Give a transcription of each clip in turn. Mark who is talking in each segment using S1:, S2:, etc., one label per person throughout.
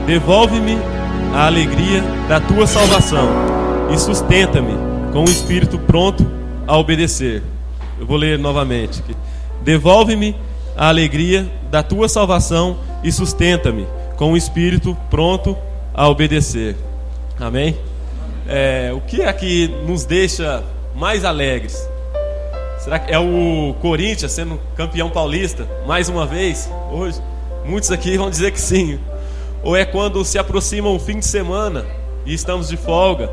S1: Devolve-me a alegria da tua salvação e sustenta-me com o espírito pronto a obedecer. Eu vou ler novamente aqui. Devolve-me a alegria da tua salvação e sustenta-me com o espírito pronto a obedecer. Amém? O que é que nos deixa mais alegres? Será que é o Corinthians sendo campeão paulista mais uma vez hoje? Muitos aqui vão dizer que sim. Ou é quando se aproxima um fim de semana e estamos de folga?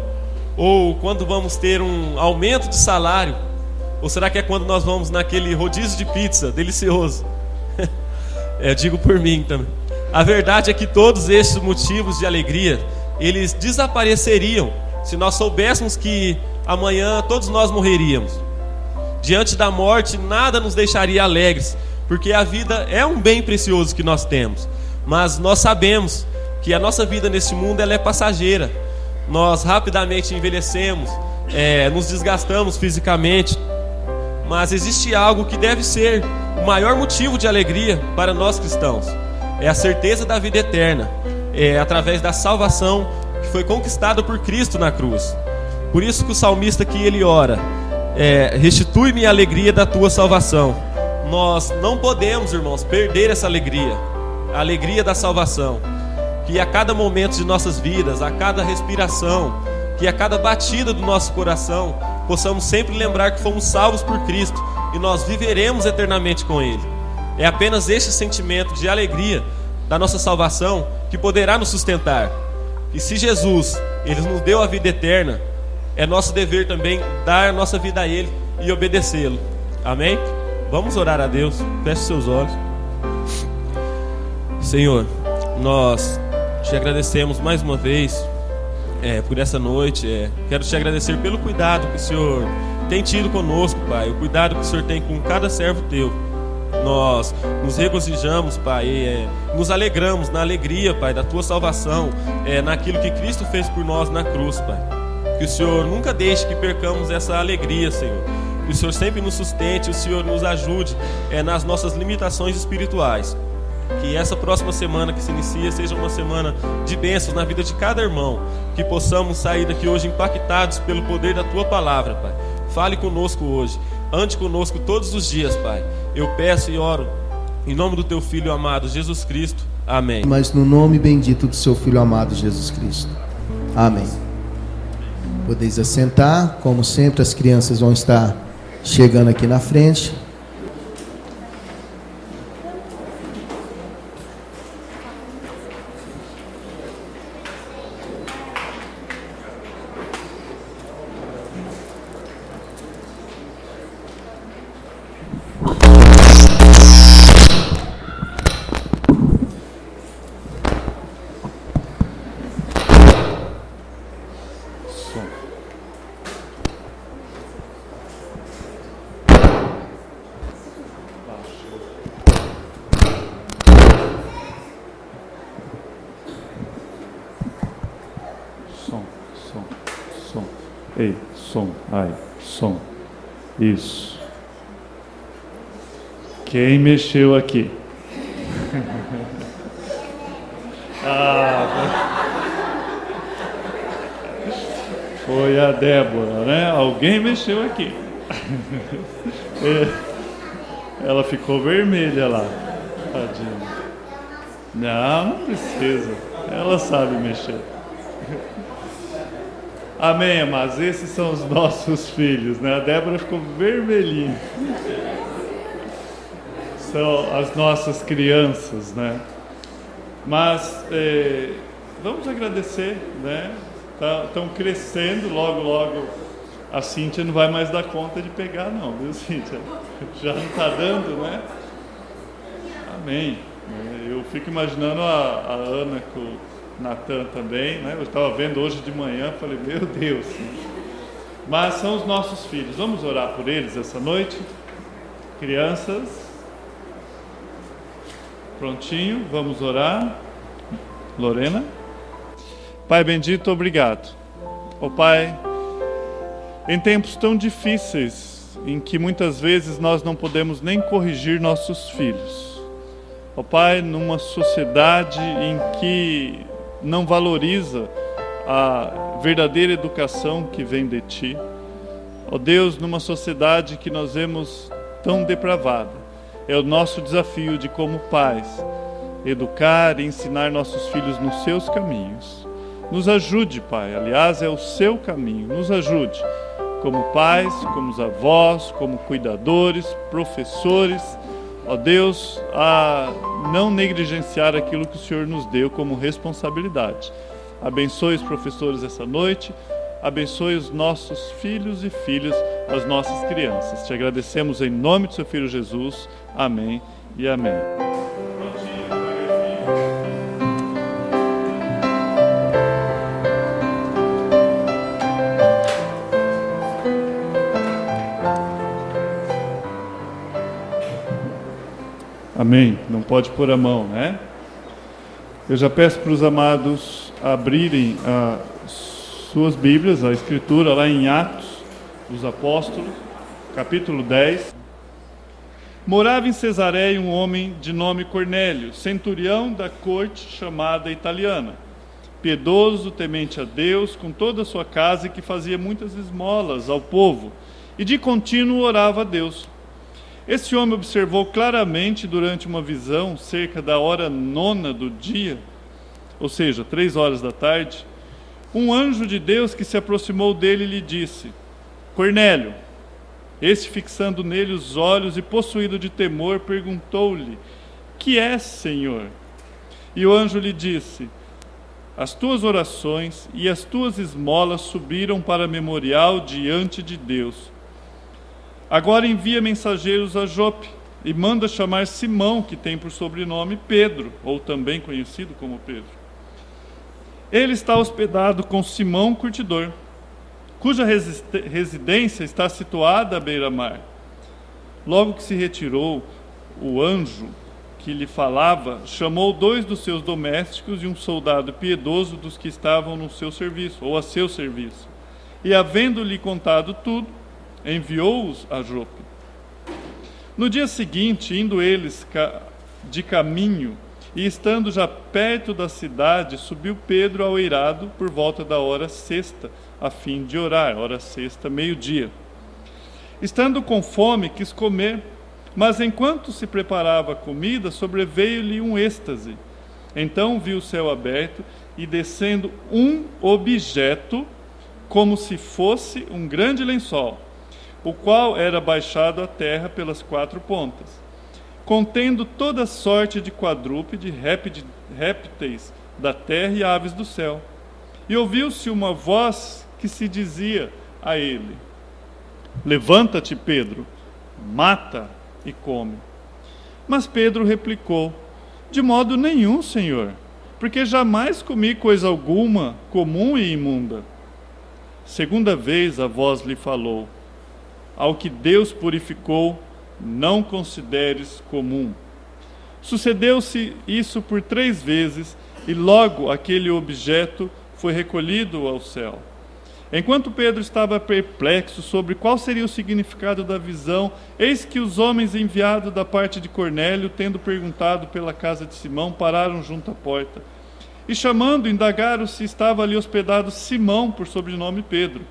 S1: Ou quando vamos ter um aumento de salário? Ou será que é quando nós vamos naquele rodízio de pizza delicioso? Digo por mim também. A verdade é que todos estes motivos de alegria, eles desapareceriam se nós soubéssemos que amanhã todos nós morreríamos. Diante da morte, nada nos deixaria alegres, porque a vida é um bem precioso que nós temos. Mas nós sabemos que a nossa vida neste mundo ela é passageira. Nós rapidamente envelhecemos, nos desgastamos fisicamente. Mas existe algo que deve ser o maior motivo de alegria para nós cristãos. É a certeza da vida eterna, através da salvação que foi conquistada por Cristo na cruz. Por isso que o salmista aqui ele ora, restitui-me a alegria da tua salvação. Nós não podemos, irmãos, perder essa alegria, a alegria da salvação. Que a cada momento de nossas vidas, a cada respiração, que a cada batida do nosso coração, possamos sempre lembrar que fomos salvos por Cristo e nós viveremos eternamente com Ele. É apenas este sentimento de alegria da nossa salvação que poderá nos sustentar. E se Jesus, Ele nos deu a vida eterna, é nosso dever também dar a nossa vida a Ele e obedecê-lo. Amém? Vamos orar a Deus. Feche seus olhos. Senhor, nós te agradecemos mais uma vez por essa noite. Quero te agradecer pelo cuidado que o Senhor tem tido conosco, Pai. O cuidado que o Senhor tem com cada servo teu. Nós nos regozijamos, Pai, nos alegramos na alegria, Pai, da tua salvação, naquilo que Cristo fez por nós na cruz, Pai. Que o Senhor nunca deixe que percamos essa alegria, Senhor. Que o Senhor sempre nos sustente, o Senhor nos ajude nas nossas limitações espirituais. Que essa próxima semana que se inicia seja uma semana de bênçãos na vida de cada irmão. Que possamos sair daqui hoje impactados pelo poder da tua palavra, Pai. Fale conosco hoje, ande conosco todos os dias, Pai. Eu peço e oro em nome do teu Filho amado Jesus Cristo. Amém.
S2: Mas no nome bendito do seu Filho amado Jesus Cristo. Amém. Podeis assentar. Como sempre, as crianças vão estar chegando aqui na frente.
S3: Ei, som, ai, som. Isso. Quem mexeu aqui? Foi a Débora, né? Alguém mexeu aqui. Ela ficou vermelha lá. Tadinha. Não precisa. Ela sabe mexer. Amém, amados? Esses são os nossos filhos, né? A Débora ficou vermelhinha. São as nossas crianças, né? Mas vamos agradecer, né? Estão crescendo, logo a Cíntia não vai mais dar conta de pegar não, viu, Cíntia? Já não está dando, né? Amém. Eu fico imaginando a Ana com o Natan também, né? Eu estava vendo hoje de manhã, falei, meu Deus. Mas são os nossos filhos. Vamos orar por eles essa noite? Crianças, prontinho, vamos orar. Lorena. Pai bendito, obrigado. Ó Pai, em tempos tão difíceis, em que muitas vezes nós não podemos nem corrigir nossos filhos. Ó Pai, numa sociedade em que não valoriza a verdadeira educação que vem de Ti. Ó Deus, numa sociedade que nós vemos tão depravada, é o nosso desafio de, como pais, educar e ensinar nossos filhos nos Seus caminhos. Nos ajude, Pai, aliás, é o Seu caminho, nos ajude, como pais, como avós, como cuidadores, professores, ó Deus, a não negligenciar aquilo que o Senhor nos deu como responsabilidade. Abençoe os professores essa noite, abençoe os nossos filhos e filhas, as nossas crianças. Te agradecemos em nome do Seu Filho Jesus. Amém e amém. Amém. Não pode pôr a mão, né? Eu já peço para os amados abrirem suas Bíblias, a Escritura, lá em Atos dos Apóstolos, capítulo 10. Morava em Cesareia um homem de nome Cornélio, centurião da corte chamada italiana, piedoso, temente a Deus, com toda a sua casa, e que fazia muitas esmolas ao povo, e de contínuo orava a Deus. Esse homem observou claramente durante uma visão, cerca da hora 9 do dia, ou seja, 3 horas da tarde, um anjo de Deus que se aproximou dele e lhe disse: Cornélio. Este, fixando nele os olhos e possuído de temor, perguntou-lhe: Que é, Senhor? E o anjo lhe disse: As tuas orações e as tuas esmolas subiram para memorial diante de Deus. Agora envia mensageiros a Jope e manda chamar Simão, que tem por sobrenome Pedro, ou também conhecido como Pedro. Ele está hospedado com Simão Curtidor, cuja residência está situada à beira-mar. Logo que se retirou, o anjo que lhe falava chamou 2 dos seus domésticos e um soldado piedoso dos que estavam no seu serviço, ou a seu serviço. E, havendo-lhe contado tudo, enviou-os a Jope. No dia seguinte, indo eles de caminho, e estando já perto da cidade, subiu Pedro ao eirado por volta da hora 6ª, a fim de orar, hora 6ª, meio-dia. Estando com fome, quis comer, mas enquanto se preparava a comida, sobreveio-lhe um êxtase. Então viu o céu aberto e descendo um objeto, como se fosse um grande lençol, o qual era baixado à terra pelas 4 pontas, contendo toda sorte de quadrúpede, répteis da terra e aves do céu. E ouviu-se uma voz que se dizia a ele: Levanta-te, Pedro, mata e come. Mas Pedro replicou: De modo nenhum, Senhor, porque jamais comi coisa alguma comum e imunda. Segunda vez a voz lhe falou: Ao que Deus purificou, não consideres comum. Sucedeu-se isso por 3 vezes, e logo aquele objeto foi recolhido ao céu. Enquanto Pedro estava perplexo sobre qual seria o significado da visão, eis que os homens enviados da parte de Cornélio, tendo perguntado pela casa de Simão, pararam junto à porta. E chamando, indagaram se estava ali hospedado Simão, por sobrenome Pedro.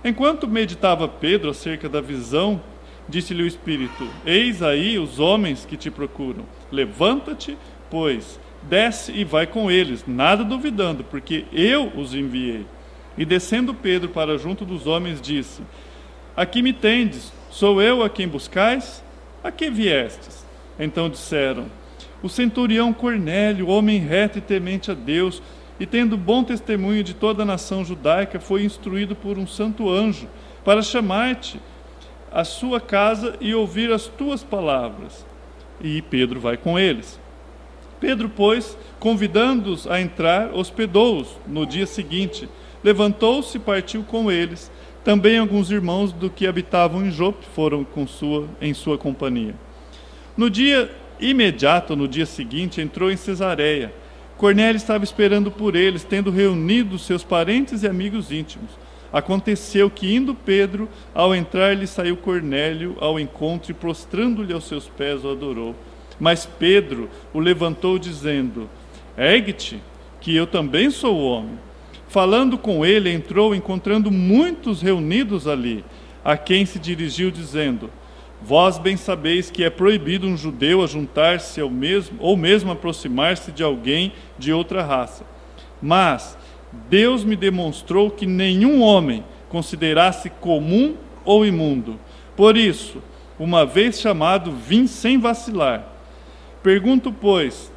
S3: Enquanto meditava Pedro acerca da visão, disse-lhe o Espírito: Eis aí os homens que te procuram. Levanta-te, pois, desce e vai com eles, nada duvidando, porque eu os enviei. E descendo Pedro para junto dos homens, disse: Aqui me tendes, sou eu a quem buscais? A que viestes? Então disseram: O centurião Cornélio, homem reto e temente a Deus, e tendo bom testemunho de toda a nação judaica, foi instruído por um santo anjo para chamar-te à sua casa e ouvir as tuas palavras. E Pedro vai com eles. Pedro, pois, convidando-os a entrar, hospedou-os. No dia seguinte, levantou-se e partiu com eles. Também alguns irmãos do que habitavam em Jope foram em sua companhia. No dia imediato, no dia seguinte, entrou em Cesareia. Cornélio estava esperando por eles, tendo reunido seus parentes e amigos íntimos. Aconteceu que, indo Pedro, ao entrar, lhe saiu Cornélio ao encontro e, prostrando-lhe aos seus pés, o adorou. Mas Pedro o levantou, dizendo: Ergue-te, que eu também sou homem. Falando com ele, entrou, encontrando muitos reunidos ali, a quem se dirigiu, dizendo: vós bem sabeis que é proibido um judeu ajuntar-se ao mesmo, ou mesmo aproximar-se de alguém de outra raça. Mas Deus me demonstrou que nenhum homem considerasse comum ou imundo. Por isso, uma vez chamado, vim sem vacilar. Pergunto, pois,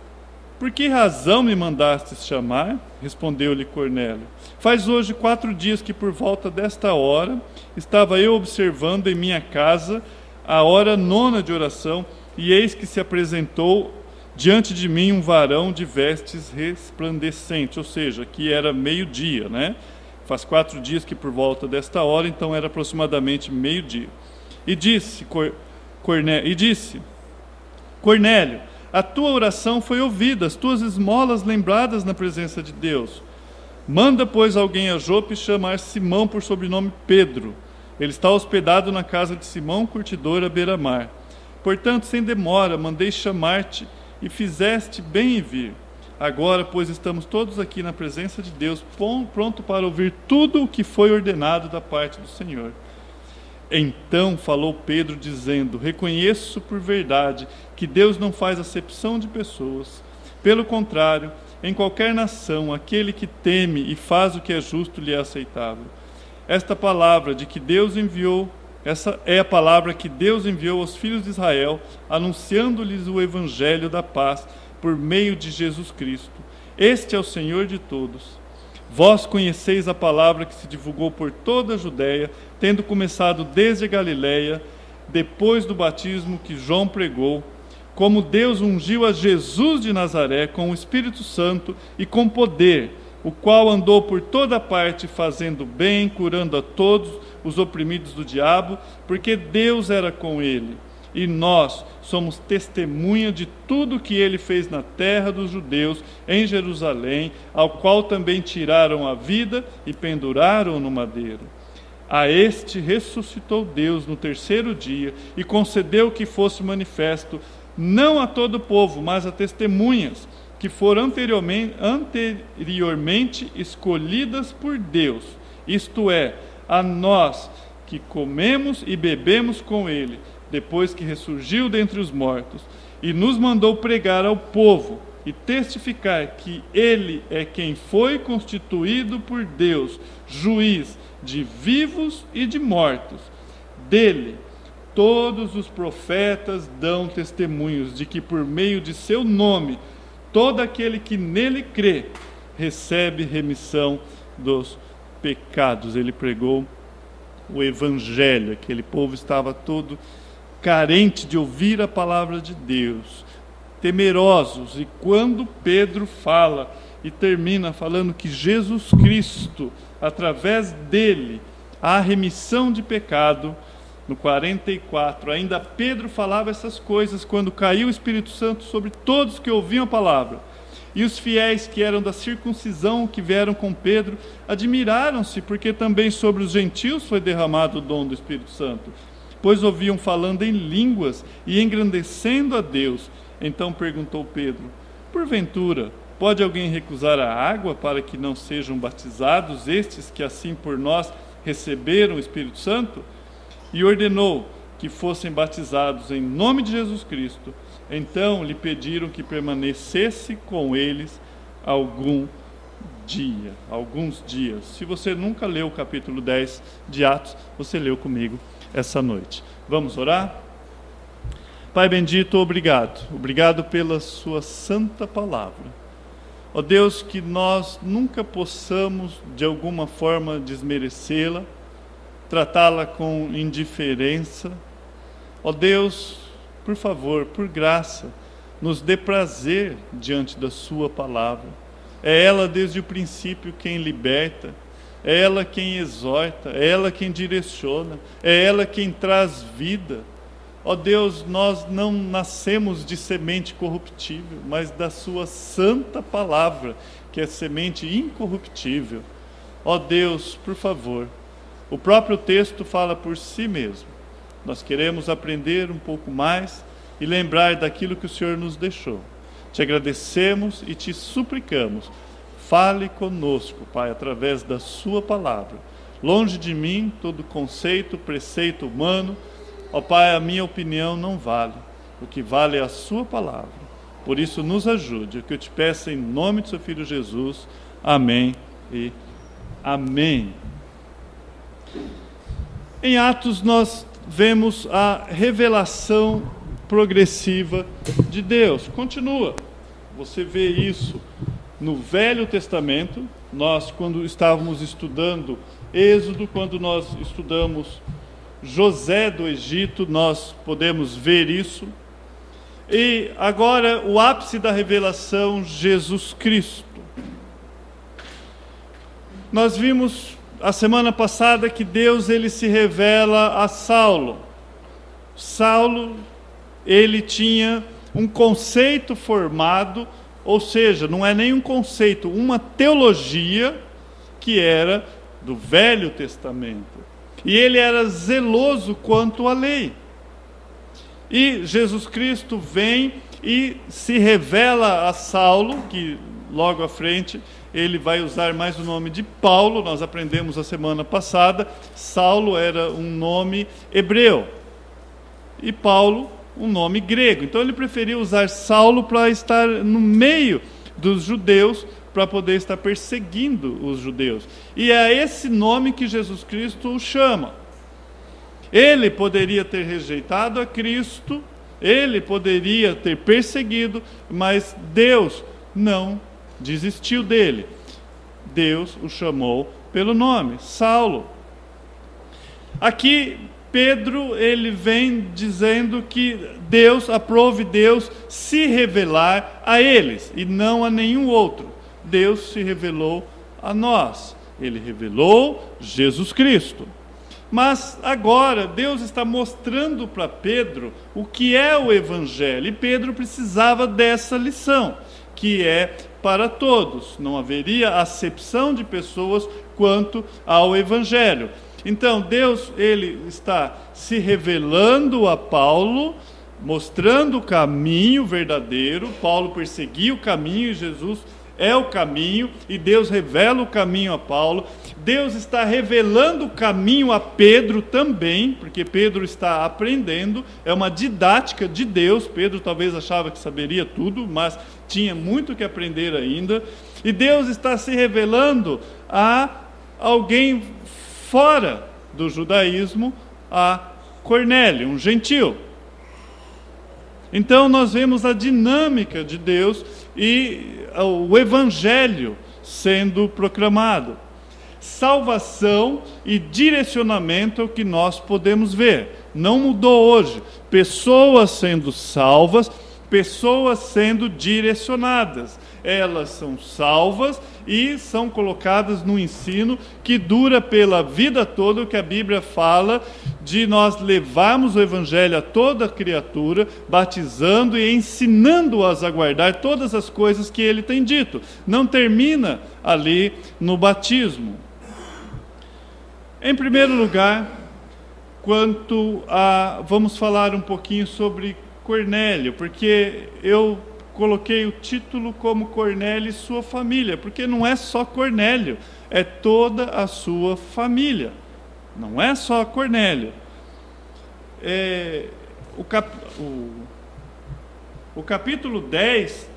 S3: por que razão me mandastes chamar? Respondeu-lhe Cornélio: faz hoje 4 dias que por volta desta hora estava eu observando em minha casa a hora 9ª de oração, e eis que se apresentou diante de mim um varão de vestes resplandecentes, ou seja, que era meio-dia, né? Faz 4 dias que por volta desta hora, então era aproximadamente meio-dia. E disse, Cornélio, a tua oração foi ouvida, as tuas esmolas lembradas na presença de Deus. Manda, pois, alguém a Jope chamar Simão por sobrenome Pedro. Ele está hospedado na casa de Simão, curtidor à beira-mar. Portanto, sem demora, mandei chamar-te e fizeste bem em vir. Agora, pois, estamos todos aqui na presença de Deus, pronto para ouvir tudo o que foi ordenado da parte do Senhor. Então falou Pedro, dizendo: reconheço por verdade que Deus não faz acepção de pessoas. Pelo contrário, em qualquer nação, aquele que teme e faz o que é justo lhe é aceitável. Esta palavra de que Deus enviou, essa é a palavra que Deus enviou aos filhos de Israel, anunciando-lhes o evangelho da paz por meio de Jesus Cristo. Este é o Senhor de todos. Vós conheceis a palavra que se divulgou por toda a Judéia, tendo começado desde a Galiléia, depois do batismo que João pregou, como Deus ungiu a Jesus de Nazaré com o Espírito Santo e com poder, o qual andou por toda parte fazendo bem, curando a todos os oprimidos do diabo, porque Deus era com ele. E nós somos testemunha de tudo que ele fez na terra dos judeus, em Jerusalém, ao qual também tiraram a vida e penduraram no madeiro. A este ressuscitou Deus no 3º dia e concedeu que fosse manifesto, não a todo o povo, mas a testemunhas, que foram anteriormente escolhidas por Deus, isto é, a nós que comemos e bebemos com ele, depois que ressurgiu dentre os mortos, e nos mandou pregar ao povo e testificar que ele é quem foi constituído por Deus, juiz de vivos e de mortos. Dele, todos os profetas dão testemunhos de que por meio de seu nome, todo aquele que nele crê, recebe remissão dos pecados. Ele pregou o evangelho, aquele povo estava todo carente de ouvir a palavra de Deus, temerosos. E quando Pedro fala e termina falando que Jesus Cristo, através dele, há remissão de pecado, no 44, ainda Pedro falava essas coisas quando caiu o Espírito Santo sobre todos que ouviam a palavra. E os fiéis que eram da circuncisão, que vieram com Pedro, admiraram-se, porque também sobre os gentios foi derramado o dom do Espírito Santo, pois ouviam falando em línguas e engrandecendo a Deus. Então perguntou Pedro: porventura, pode alguém recusar a água para que não sejam batizados estes que assim por nós receberam o Espírito Santo? E ordenou que fossem batizados em nome de Jesus Cristo. Então lhe pediram que permanecesse com eles alguns dias. Se você nunca leu o capítulo 10 de Atos, você leu comigo essa noite. Vamos orar? Pai bendito, obrigado. Obrigado pela sua santa palavra. Ó Deus, que nós nunca possamos de alguma forma desmerecê-la, tratá-la com indiferença. Ó Deus, por favor, por graça, nos dê prazer diante da sua palavra. É ela desde o princípio quem liberta, é ela quem exorta, é ela quem direciona, é ela quem traz vida. Ó Deus, nós não nascemos de semente corruptível, mas da sua santa palavra, que é semente incorruptível. Ó Deus, por favor, o próprio texto fala por si mesmo. Nós queremos aprender um pouco mais e lembrar daquilo que o Senhor nos deixou. Te agradecemos e te suplicamos. fale conosco, Pai, através da sua palavra. Longe de mim todo conceito, preceito humano. Ó Pai, a minha opinião não vale. O que vale é a sua palavra. Por isso, nos ajude. O que eu te peço em nome do seu Filho Jesus. Amém e amém. Em Atos, nós vemos a revelação progressiva de Deus. Continua. Você vê isso no Velho Testamento. Nós, quando estávamos estudando Êxodo, quando nós estudamos José do Egito, nós podemos ver isso. E agora o ápice da revelação, Jesus Cristo. Nós vimos a semana passada que Deus ele se revela a Saulo. Saulo, ele tinha um conceito formado, ou seja, não é nem um conceito, uma teologia que era do Velho Testamento. E ele era zeloso quanto à lei. E Jesus Cristo vem e se revela a Saulo, que logo à frente ele vai usar mais o nome de Paulo. Nós aprendemos a semana passada, Saulo era um nome hebreu e Paulo um nome grego. Então ele preferiu usar Saulo para estar no meio dos judeus, para poder estar perseguindo os judeus. E é esse nome que Jesus Cristo o chama. Ele poderia ter rejeitado a Cristo, ele poderia ter perseguido, mas Deus não desistiu dele. Deus o chamou pelo nome, Saulo. Aqui Pedro, ele vem dizendo que Deus, aprove Deus se revelar a eles e não a nenhum outro. Deus se revelou a nós. Ele revelou Jesus Cristo. Mas agora Deus está mostrando para Pedro o que é o Evangelho. E Pedro precisava dessa lição, que é para todos. Não haveria acepção de pessoas quanto ao Evangelho. Então Deus ele está se revelando a Paulo, mostrando o caminho verdadeiro. Paulo perseguia o caminho e Jesus é o caminho, e Deus revela o caminho a Paulo. Deus está revelando o caminho a Pedro também, porque Pedro está aprendendo, é uma didática de Deus. Pedro talvez achava que saberia tudo, mas tinha muito que aprender ainda. E Deus está se revelando a alguém fora do judaísmo, a Cornélio, um gentil. Então nós vemos a dinâmica de Deus e o Evangelho sendo proclamado. Salvação e direcionamento é o que nós podemos ver. Não mudou hoje. Pessoas sendo salvas, pessoas sendo direcionadas. Elas são salvas e são colocadas no ensino que dura pela vida toda, o que a Bíblia fala de nós levarmos o Evangelho a toda criatura, batizando e ensinando-as a guardar todas as coisas que ele tem dito. Não termina ali no batismo. Em primeiro lugar, vamos falar um pouquinho sobre Cornélio, porque eu coloquei o título como Cornélio e sua família, porque não é só Cornélio, é toda a sua família. Não é só Cornélio. O capítulo 10,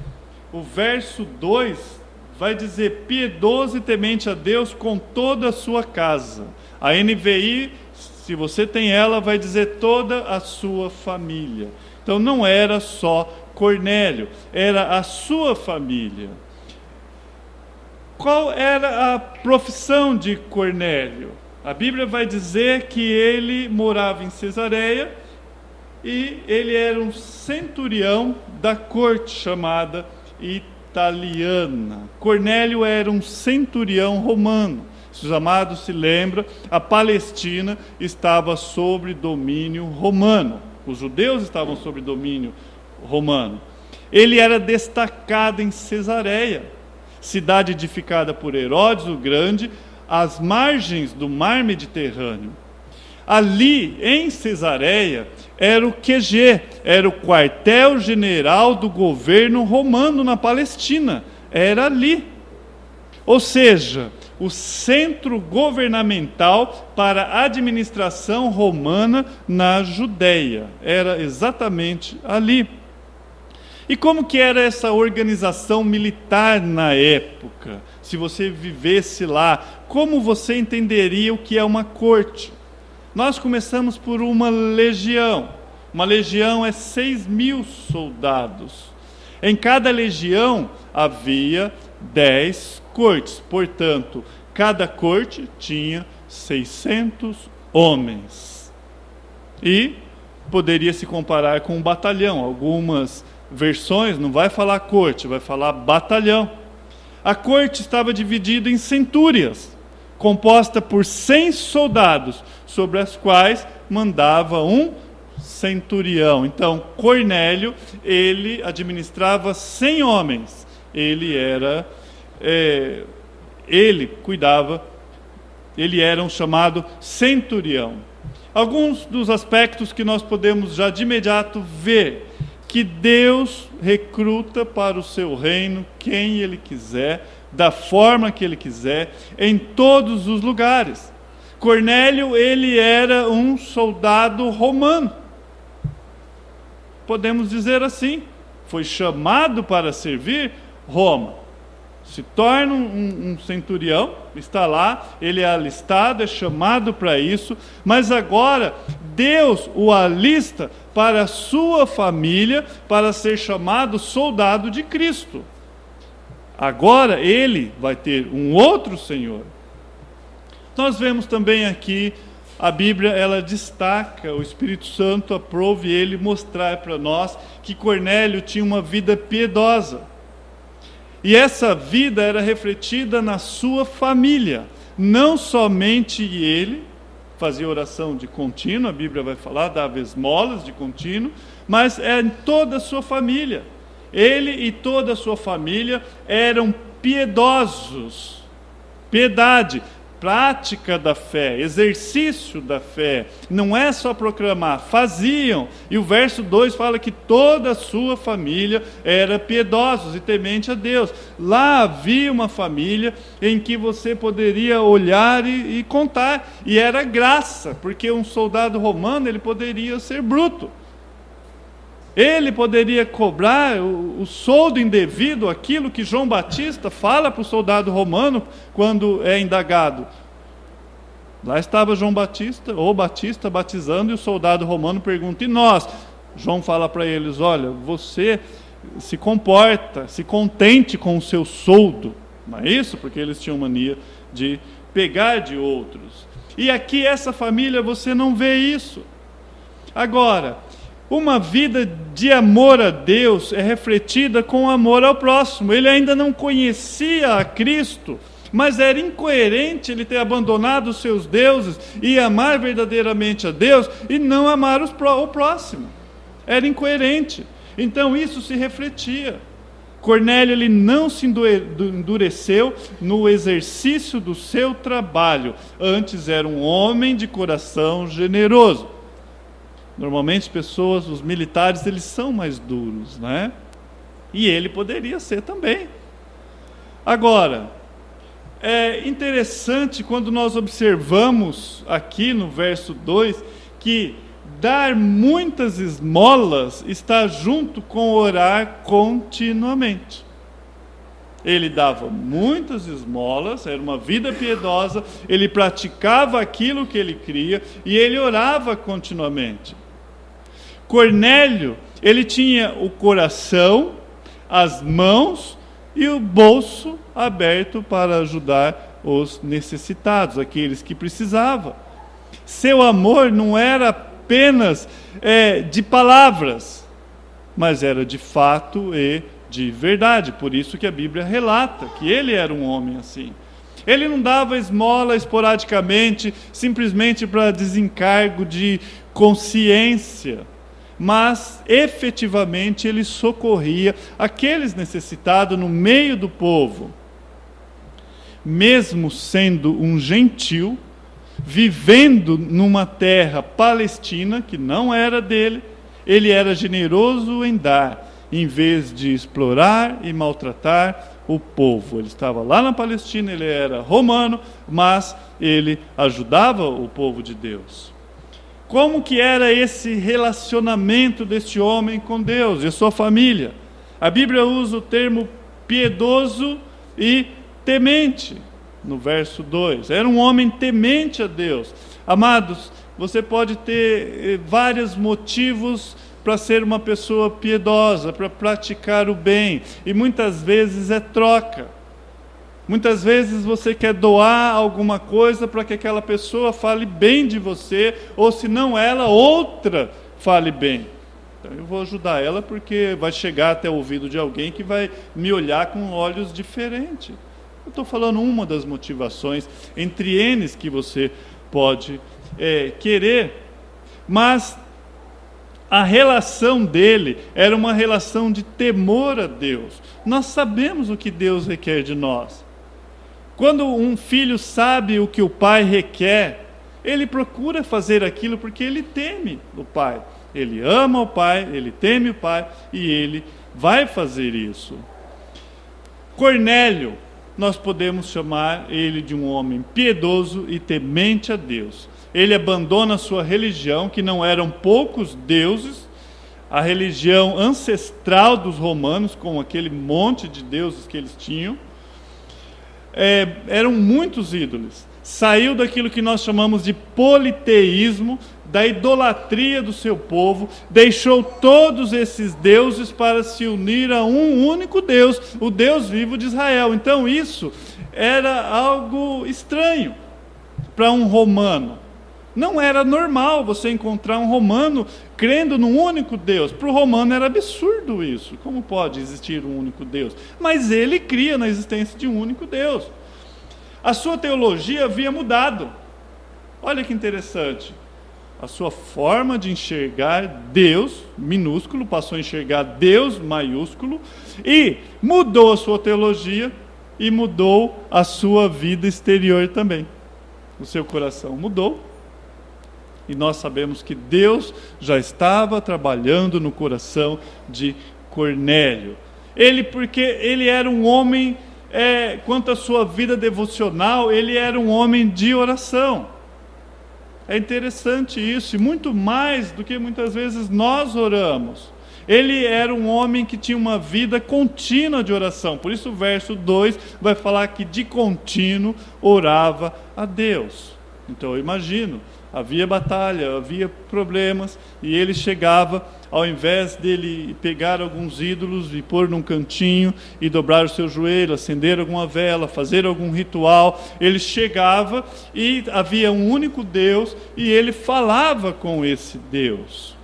S3: o verso 2, vai dizer: piedoso e temente a Deus com toda a sua casa. A NVI, se você tem ela, vai dizer toda a sua família. Então não era só Cornélio, era a sua família. Qual era a profissão de Cornélio? A Bíblia vai dizer que ele morava em Cesareia e ele era um centurião da corte chamada italiana. Cornélio era um centurião romano. Se os amados se lembram, a Palestina estava sob domínio romano. Os judeus estavam sob domínio romano. Ele era destacado em Cesareia, cidade edificada por Herodes o Grande, às margens do mar Mediterrâneo. Ali, em Cesareia, era o QG, era o quartel-general do governo romano na Palestina. Era ali. ou seja, o centro governamental para a administração romana na Judéia. Era exatamente ali. E como que era essa organização militar na época? Se você vivesse lá, como você entenderia o que é uma corte? Nós começamos por uma legião. Uma legião é 6.000 soldados. Em cada legião havia 10 cortes. Portanto, cada corte tinha 600 homens. E poderia se comparar com um batalhão. Algumas versões não vai falar corte, vai falar batalhão. A corte estava dividida em centúrias, composta por 100 soldados, sobre as quais mandava um centurião. Então, Cornélio, ele administrava 100 homens. Ele era um chamado centurião. Alguns dos aspectos que nós podemos já de imediato ver, que Deus recruta para o seu reino quem Ele quiser, da forma que Ele quiser, em todos os lugares. Cornélio, ele era um soldado romano. Podemos dizer assim, foi chamado para servir Roma. Se torna um centurião, está lá, ele é alistado, é chamado para isso, mas agora Deus o alista para a sua família, para ser chamado soldado de Cristo. Agora ele vai ter um outro Senhor. Nós vemos também aqui, a Bíblia, ela destaca, o Espírito Santo aprove ele mostrar para nós que Cornélio tinha uma vida piedosa. E essa vida era refletida na sua família. Não somente ele fazia oração de contínuo, a Bíblia vai falar, dava esmolas de contínuo, mas em toda a sua família. Ele e toda a sua família eram piedosos. Piedade, prática da fé, exercício da fé, não é só proclamar, faziam. E o verso 2 fala que toda a sua família era piedosos e temente a Deus. Lá havia uma família em que você poderia olhar e contar, e era graça, porque um soldado romano ele poderia ser bruto. Ele poderia cobrar o soldo indevido, aquilo que João Batista fala para o soldado romano quando é indagado. Lá estava João Batista, ou Batista, batizando, e o soldado romano pergunta, e nós? João fala para eles, olha, você se comporta, se contente com o seu soldo. Não é isso? Porque eles tinham mania de pegar de outros. E aqui, essa família, você não vê isso. Agora, uma vida de amor a Deus é refletida com amor ao próximo. Ele ainda não conhecia a Cristo, mas era incoerente ele ter abandonado os seus deuses e amar verdadeiramente a Deus e não amar o próximo. Era incoerente. Então isso se refletia. Cornélio, ele não se endureceu no exercício do seu trabalho. Antes era um homem de coração generoso. Normalmente os militares, eles são mais duros, né? E ele poderia ser também. Agora, é interessante quando nós observamos aqui no verso 2, que dar muitas esmolas está junto com orar continuamente. Ele dava muitas esmolas, era uma vida piedosa, ele praticava aquilo que ele cria e ele orava continuamente. Cornélio, ele tinha o coração, as mãos e o bolso aberto para ajudar os necessitados, aqueles que precisavam. Seu amor não era apenas de palavras, mas era de fato e de verdade. Por isso que a Bíblia relata que ele era um homem assim. Ele não dava esmola esporadicamente, simplesmente para desencargo de consciência, mas efetivamente ele socorria aqueles necessitados no meio do povo. Mesmo sendo um gentil, vivendo numa terra palestina que não era dele, ele era generoso em dar em vez de explorar e maltratar o povo. Ele estava lá na Palestina, ele era romano, mas ele ajudava o povo de Deus. Como que era esse relacionamento deste homem com Deus e a sua família? A Bíblia usa o termo piedoso e temente, no verso 2. Era um homem temente a Deus. Amados, você pode ter vários motivos para ser uma pessoa piedosa, para praticar o bem, e muitas vezes é troca. Muitas vezes você quer doar alguma coisa para que aquela pessoa fale bem de você, ou se não ela, outra fale bem. Então eu vou ajudar ela porque vai chegar até o ouvido de alguém que vai me olhar com olhos diferentes. Eu estou falando uma das motivações, entre N's que você pode querer, mas a relação dele era uma relação de temor a Deus. Nós sabemos o que Deus requer de nós. Quando um filho sabe o que o pai requer, ele procura fazer aquilo porque ele teme o pai. Ele ama o pai, ele teme o pai e ele vai fazer isso. Cornélio, nós podemos chamar ele de um homem piedoso e temente a Deus. Ele abandona a sua religião, que não eram poucos deuses, a religião ancestral dos romanos, com aquele monte de deuses que eles tinham. Eram muitos ídolos. Saiu daquilo que nós chamamos de politeísmo, da idolatria do seu povo, deixou todos esses deuses para se unir a um único Deus, o Deus vivo de Israel. Então isso era algo estranho para um romano. Não era normal você encontrar um romano crendo num único Deus. Para o romano era absurdo isso. Como pode existir um único Deus? Mas ele cria na existência de um único Deus. A sua teologia havia mudado. Olha que interessante. A sua forma de enxergar Deus, minúsculo, passou a enxergar Deus, maiúsculo, e mudou a sua teologia e mudou a sua vida exterior também. O seu coração mudou. E nós sabemos que Deus já estava trabalhando no coração de Cornélio. Porque ele era um homem, quanto à sua vida devocional, ele era um homem de oração. É interessante isso, e muito mais do que muitas vezes nós oramos. Ele era um homem que tinha uma vida contínua de oração. Por isso o verso 2 vai falar que de contínuo orava a Deus. Então eu imagino, havia batalha, havia problemas, e ele chegava, ao invés dele pegar alguns ídolos e pôr num cantinho e dobrar o seu joelho, acender alguma vela, fazer algum ritual, ele chegava e havia um único Deus e ele falava com esse Deus.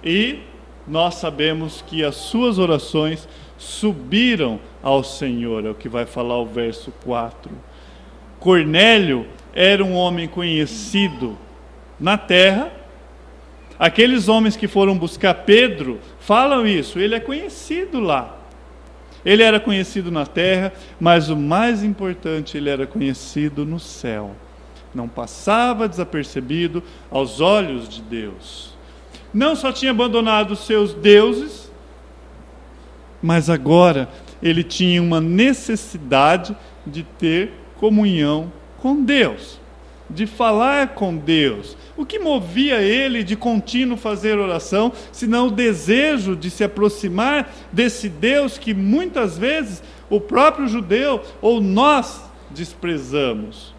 S3: E nós sabemos que as suas orações subiram ao Senhor, é o que vai falar o verso 4. Cornélio era um homem conhecido na terra. Aqueles homens que foram buscar Pedro falam isso, ele é conhecido lá. Ele era conhecido na terra, mas o mais importante, ele era conhecido no céu. Não passava desapercebido aos olhos de Deus. Não só tinha abandonado os seus deuses, mas agora ele tinha uma necessidade de ter comunhão com Deus, de falar com Deus. O que movia ele de contínuo fazer oração, senão o desejo de se aproximar desse Deus que muitas vezes o próprio judeu ou nós desprezamos.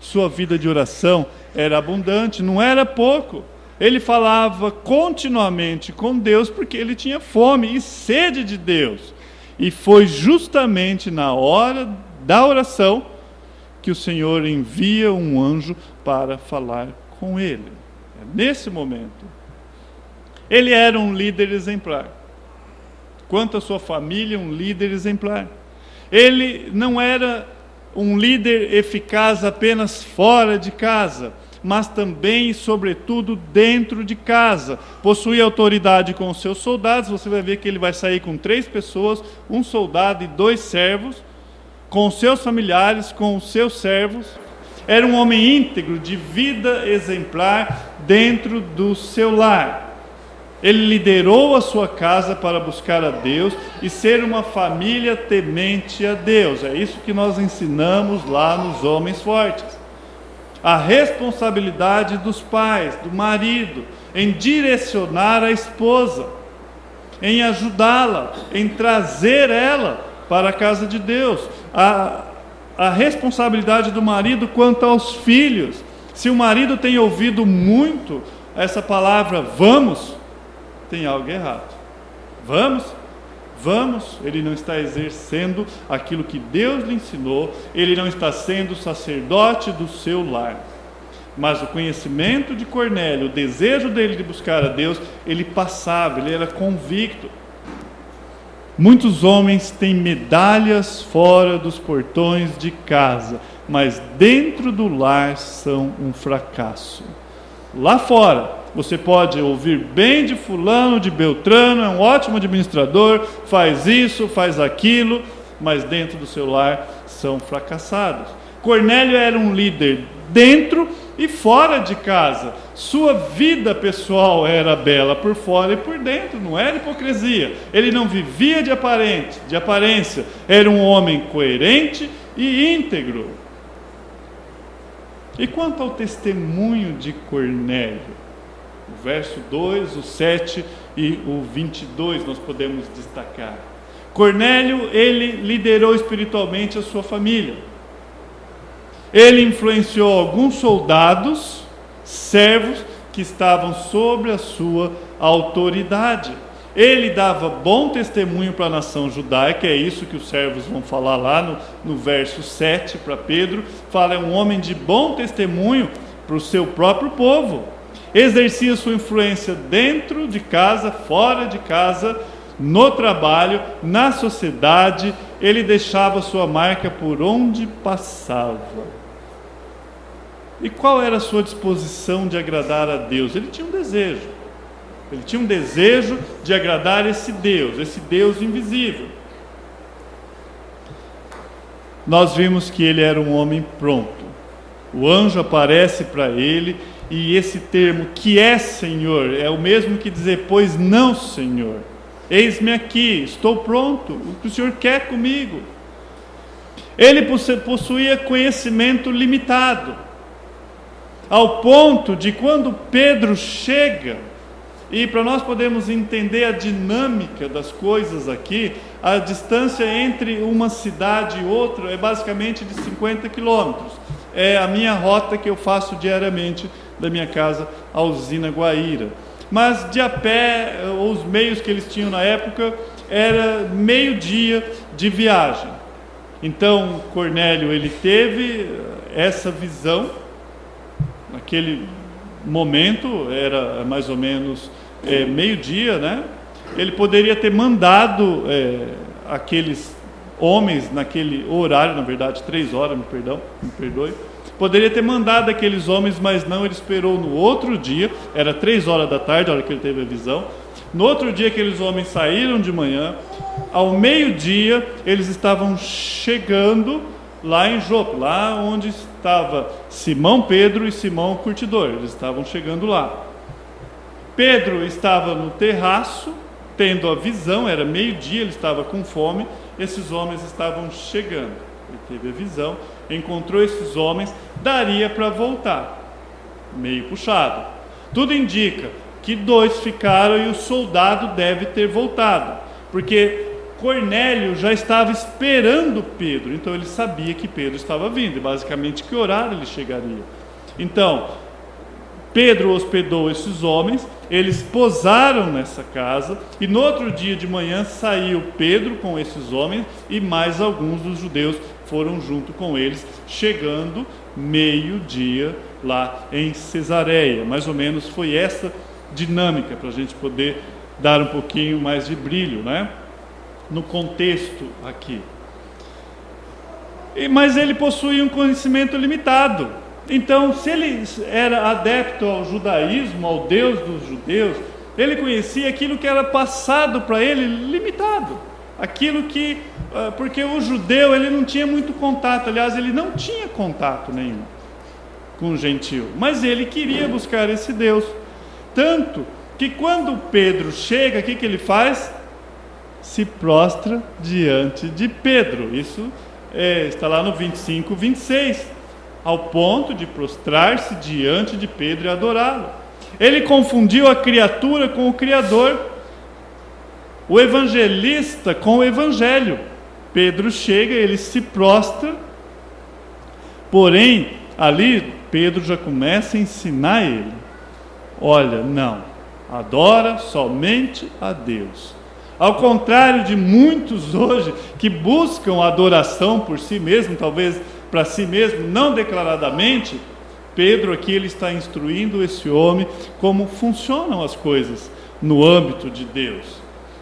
S3: Sua vida de oração era abundante, não era pouco. Ele falava continuamente com Deus porque ele tinha fome e sede de Deus. E foi justamente na hora da oração que o Senhor envia um anjo para falar com ele. Nesse momento, ele era um líder exemplar. Quanto à sua família, um líder exemplar. Ele não era um líder eficaz apenas fora de casa, mas também e sobretudo dentro de casa. Possuía autoridade com os seus soldados. Você vai ver que ele vai sair com 3 pessoas, um soldado e 2 servos, com os seus familiares, com os seus servos. Era um homem íntegro, de vida exemplar dentro do seu lar. Ele liderou a sua casa para buscar a Deus e ser uma família temente a Deus. É isso que nós ensinamos lá nos Homens Fortes. A responsabilidade dos pais, do marido, em direcionar a esposa, em ajudá-la, em trazer ela para a casa de Deus. A responsabilidade do marido quanto aos filhos. Se o marido tem ouvido muito essa palavra vamos, tem algo errado. Vamos, ele não está exercendo aquilo que Deus lhe ensinou, ele não está sendo sacerdote do seu lar. Mas o conhecimento de Cornélio, o desejo dele de buscar a Deus, ele passava, ele era convicto. Muitos homens têm medalhas fora dos portões de casa, mas dentro do lar são um fracasso. Lá fora, você pode ouvir bem de fulano, de Beltrano, é um ótimo administrador, faz isso, faz aquilo, mas dentro do seu lar são fracassados. Cornélio era um líder dentro e fora de casa. Sua vida pessoal era bela por fora e por dentro, não era hipocrisia. Ele não vivia de aparência, era um homem coerente e íntegro. E quanto ao testemunho de Cornélio? O verso 2, o 7 e o 22 nós podemos destacar. Cornélio, ele liderou espiritualmente a sua família. Ele influenciou alguns soldados, servos, que estavam sob a sua autoridade. Ele dava bom testemunho para a nação judaica, é isso que os servos vão falar lá no verso 7 para Pedro. Fala, é um homem de bom testemunho para o seu próprio povo. Exercia sua influência dentro de casa, fora de casa, no trabalho, na sociedade. Ele deixava sua marca por onde passava. E qual era a sua disposição de agradar a Deus? Ele tinha um desejo. Ele tinha um desejo de agradar esse Deus invisível. Nós vimos que ele era um homem pronto. O anjo aparece para ele, e esse termo, que é Senhor, é o mesmo que dizer, pois não, Senhor. Eis-me aqui, estou pronto, o que o Senhor quer comigo. Ele possuía conhecimento limitado, ao ponto de quando Pedro chega, e para nós podermos entender a dinâmica das coisas aqui, a distância entre uma cidade e outra é basicamente de 50 quilômetros. É a minha rota que eu faço diariamente da minha casa à usina Guaíra. Mas de a pé, os meios que eles tinham na época, era meio-dia de viagem. Então, Cornélio, ele teve essa visão, naquele momento, era mais ou menos meio-dia, né? Ele poderia ter mandado aqueles homens naquele horário, na verdade 3 horas, me perdoe, poderia ter mandado aqueles homens, mas não, ele esperou no outro dia, era 3 horas da tarde, a hora que ele teve a visão. No outro dia, aqueles homens saíram de manhã, ao meio-dia, eles estavam chegando lá em Jope, lá onde estava Simão Pedro e Simão o curtidor, eles estavam chegando lá. Pedro estava no terraço, tendo a visão, era meio-dia, ele estava com fome, esses homens estavam chegando. Ele teve a visão, encontrou esses homens, daria para voltar, meio puxado. Tudo indica que 2 ficaram e o soldado deve ter voltado, porque Cornélio já estava esperando Pedro, então ele sabia que Pedro estava vindo, e basicamente que horário ele chegaria. Então, Pedro hospedou esses homens, eles posaram nessa casa, e no outro dia de manhã saiu Pedro com esses homens, e mais alguns dos judeus foram junto com eles, chegando meio-dia lá em Cesareia. Mais ou menos foi essa dinâmica, para a gente poder dar um pouquinho mais de brilho, né? No contexto aqui. Mas ele possuía um conhecimento limitado. Então, se ele era adepto ao judaísmo, ao Deus dos judeus, ele conhecia aquilo que era passado para ele limitado. Aquilo que, porque o judeu, ele não tinha muito contato, aliás, ele não tinha contato nenhum com o gentio, mas ele queria buscar esse Deus. Tanto que quando Pedro chega, o que ele faz? Se prostra diante de Pedro. Isso está lá no 25, 26. Ao ponto de prostrar-se diante de Pedro e adorá-lo. Ele confundiu a criatura com o Criador, o evangelista com o evangelho. Pedro chega, ele se prostra, porém, ali Pedro já começa a ensinar ele. Olha, não, adora somente a Deus. Ao contrário de muitos hoje que buscam adoração por si mesmo, talvez para si mesmo, não declaradamente, Pedro aqui ele está instruindo esse homem como funcionam as coisas no âmbito de Deus.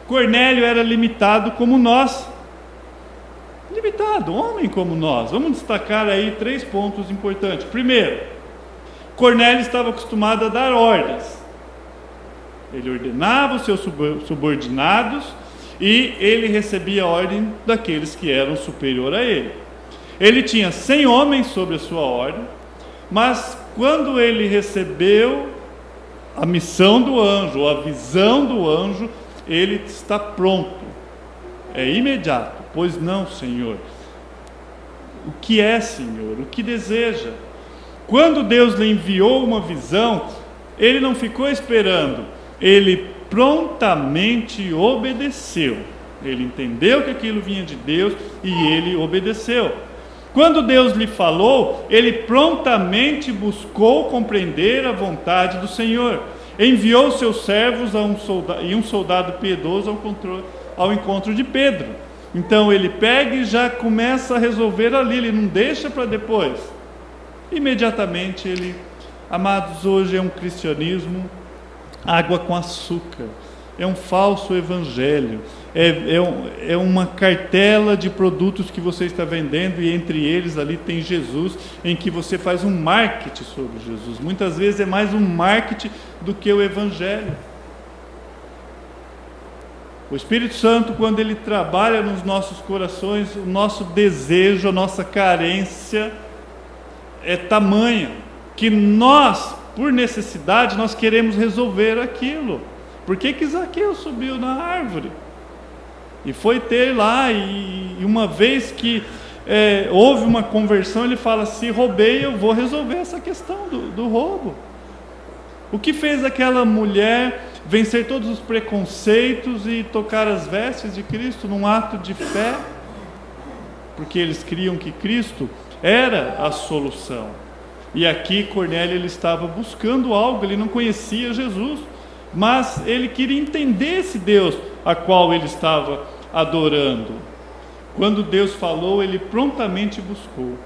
S3: Cornélio era limitado como nós. Limitado, homem como nós. Vamos destacar aí 3 pontos importantes. Primeiro, Cornélio estava acostumado a dar ordens. Ele ordenava os seus subordinados e ele recebia a ordem daqueles que eram superior a ele. Ele tinha 100 homens sob a sua ordem, mas quando ele recebeu a missão do anjo, ou a visão do anjo, ele está pronto. É imediato. Pois não, Senhor. O que é, Senhor? O que deseja? Quando Deus lhe enviou uma visão, ele não ficou esperando. Ele prontamente obedeceu. Ele entendeu que aquilo vinha de Deus e ele obedeceu. Quando Deus lhe falou, ele prontamente buscou compreender a vontade do Senhor. Enviou seus servos e um soldado piedoso ao encontro de Pedro. Então ele pega e já começa a resolver ali, ele não deixa para depois. Imediatamente ele, amados, hoje é um cristianismo água com açúcar, é um falso evangelho, é uma cartela de produtos que você está vendendo e entre eles ali tem Jesus, em que você faz um marketing sobre Jesus. Muitas vezes é mais um marketing do que o evangelho. O Espírito Santo, quando ele trabalha nos nossos corações, o nosso desejo, a nossa carência é tamanha que nós, por necessidade, nós queremos resolver aquilo. Por que Zaqueu subiu na árvore? E foi ter lá, e uma vez que houve uma conversão, ele fala, se roubei, eu vou resolver essa questão do roubo. O que fez aquela mulher vencer todos os preconceitos e tocar as vestes de Cristo num ato de fé? Porque eles criam que Cristo era a solução. E aqui Cornélio ele estava buscando algo, ele não conhecia Jesus, mas ele queria entender esse Deus a qual ele estava adorando. Quando Deus falou, ele prontamente buscou.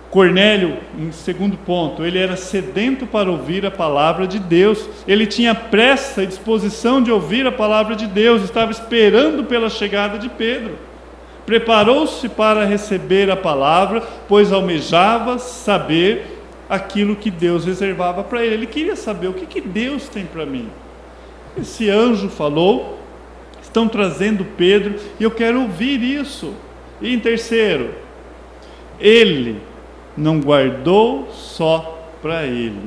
S3: Cornélio, em segundo ponto, ele era sedento para ouvir a palavra de Deus. Ele tinha pressa e disposição de ouvir a palavra de Deus, estava esperando pela chegada de Pedro. Preparou-se para receber a palavra, pois almejava saber aquilo que Deus reservava para ele. Ele queria saber o que Deus tem para mim. Esse anjo falou, estão trazendo Pedro e eu quero ouvir isso. E em terceiro, ele não guardou só para ele.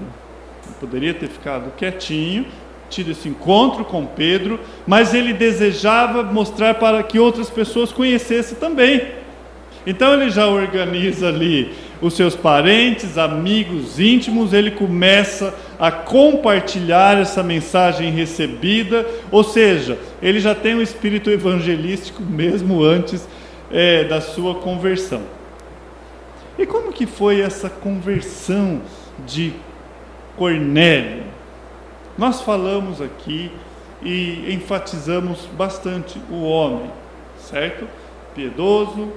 S3: Ele poderia ter ficado quietinho, tido esse encontro com Pedro, mas ele desejava mostrar para que outras pessoas conhecessem também. Então ele já organiza ali os seus parentes, amigos íntimos, ele começa a compartilhar essa mensagem recebida, ou seja, ele já tem um espírito evangelístico mesmo antes da sua conversão. E como que foi essa conversão de Cornélio? Nós falamos aqui e enfatizamos bastante o homem, certo? Piedoso,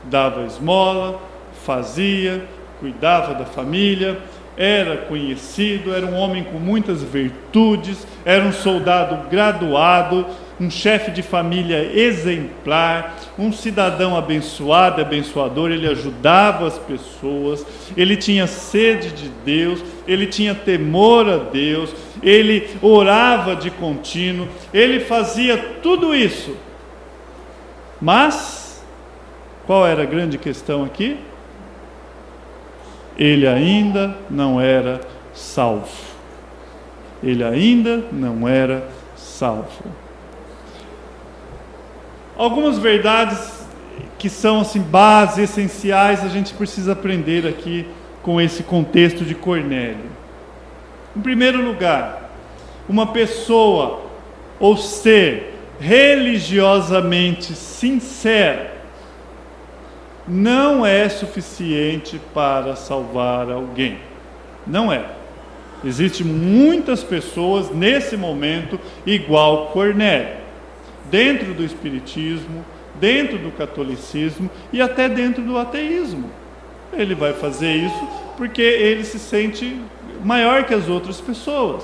S3: dava esmola, fazia, cuidava da família, era conhecido, era um homem com muitas virtudes, era um soldado graduado, um chefe de família exemplar, um cidadão abençoado e abençoador. Ele ajudava as pessoas, ele tinha sede de Deus, ele tinha temor a Deus, ele orava de contínuo, ele fazia tudo isso. Mas qual era a grande questão aqui? Ele ainda não era salvo. Ele ainda não era salvo. Algumas verdades que são assim, bases essenciais, a gente precisa aprender aqui com esse contexto de Cornélio. Em primeiro lugar, uma pessoa ou ser religiosamente sincera não é suficiente para salvar alguém. Não é. Existem muitas pessoas nesse momento igual Cornélio, dentro do espiritismo, dentro do catolicismo e até dentro do ateísmo. Ele vai fazer isso porque ele se sente maior que as outras pessoas.